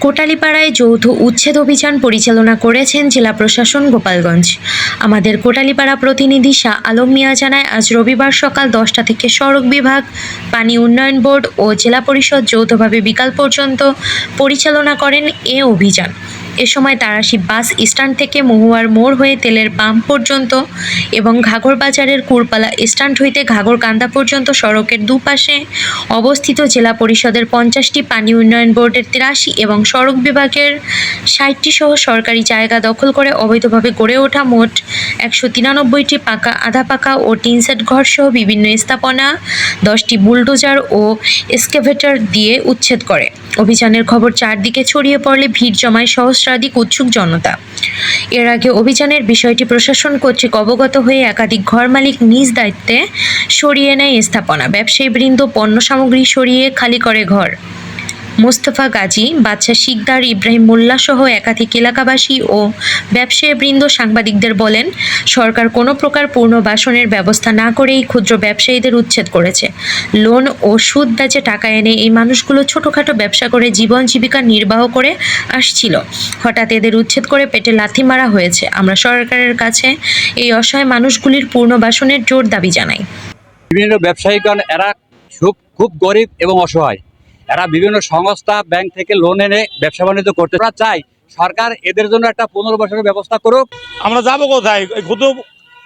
কোটালীপাড়ায় যৌথ উচ্ছেদ অভিযান পরিচালনা করেছেন জেলা প্রশাসন গোপালগঞ্জ। আমাদের কোটালীপাড়া প্রতিনিধি শাহ আলম মিয়া জানায়, আজ রবিবার সকাল 10টা থেকে সড়ক বিভাগ, পানি উন্নয়ন বোর্ড ও জেলা পরিষদ যৌথভাবে বিকাল পর্যন্ত পরিচালনা করেন এ অভিযান। এ সময় তারাশি বাস স্ট্যান্ড থেকে মহুয়ার মোড় হয়ে তেলের পাম্প পর্যন্ত এবং ঘাগর বাজারের কুরপালা স্ট্যান্ড হইতে ঘাগরকান্দা পর্যন্ত সড়কের দুপাশে অবস্থিত জেলা পরিষদের 50টি, পানি উন্নয়ন বোর্ডের 83 এবং সড়ক বিভাগের 60টি সহ সরকারি জায়গা দখল করে অবৈধভাবে গড়ে ওঠা মোট 193টি পাকা, আধা পাকা ও টিনশেড ঘর সহ বিভিন্ন স্থাপনা 10টি বুলডোজার ও এক্সকাভেটর দিয়ে উচ্ছেদ করে। অভিযানের খবর চারদিকে ছড়িয়ে পড়লে ভিড় জমায় সহস্রাধিক উৎসুক জনতা। এর আগে অভিযানের বিষয়টি প্রশাসন কর্তৃক অবগত হয়ে একাধিক ঘর মালিক নিজ দায়িত্বে সরিয়ে নেয় স্থাপনা, ব্যবসায়ীবৃন্দ পণ্য সামগ্রী সরিয়ে খালি করে ঘর। মোস্তফা গাজী, বাদশা শিকদার, ইব্রাহিম মোল্লা সহ একাধিক এলাকাবাসী ও ব্যবসায়ীবৃন্দ সাংবাদিকদের বলেন, সরকার কোনো প্রকার পুনর্বাসনের ব্যবস্থা না করেই ক্ষুদ্র ব্যবসায়ীদের উচ্ছেদ করেছে। লোন ও সুদ ব্যাচে টাকা এনে এই মানুষগুলো ছোটোখাটো ব্যবসা করে জীবন জীবিকা নির্বাহ করে আসছিল। হঠাৎ এদের উচ্ছেদ করে পেটে লাথি মারা হয়েছে। আমরা সরকারের কাছে এই অসহায় মানুষগুলির পুনর্বাসনের জোর দাবি জানাই। বিভিন্ন ব্যবসায়ীগণ এরা খুব গরিব এবং অসহায়। এরা বিভিন্ন সংস্থা, ব্যাংক থেকে লোন এনে ব্যবসা বাণিজ্য করতে চায়। সরকার এদের জন্য একটা পুনর্বাসনের ব্যবস্থা করুক। আমরা যাবো কোথায়? ক্ষুদ্র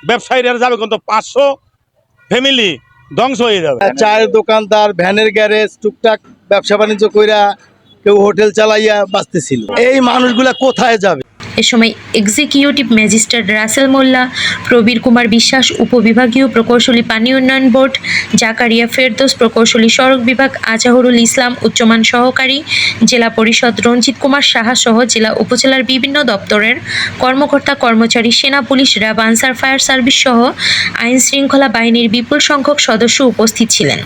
ব্যবসায়ীরা যাবে, কিন্তু 500 ফ্যামিলি ধ্বংস হয়ে যাবে। চায়ের দোকানদার, ভ্যানের গ্যারেজ, টুকটাক ব্যবসা বাণিজ্য কইরা কেউ হোটেল চালাইয়া বাঁচতেছিল। এই মানুষগুলা কোথায় যাবে? এ সময় এক্সিকিউটিভ ম্যাজিস্ট্রেট রাসেল মোল্লা, প্রবীর কুমার বিশ্বাস, উপবিভাগীয় প্রকৌশলী পানি উন্নয়ন বোর্ড, জাকারিয়া ফেরদৌস, প্রকৌশলী সড়ক বিভাগ আজহারুল ইসলাম, উচ্চমান সহকারী, জেলা পরিষদ রঞ্জিত কুমার সাহা সহ জেলা উপজেলার বিভিন্ন দপ্তরের কর্মকর্তা কর্মচারী, সেনা, police, RAB, answer, fire service সহ আইন শৃঙ্খলা বাহিনীর বিপুল সংখ্যক সদস্য উপস্থিত ছিলেন।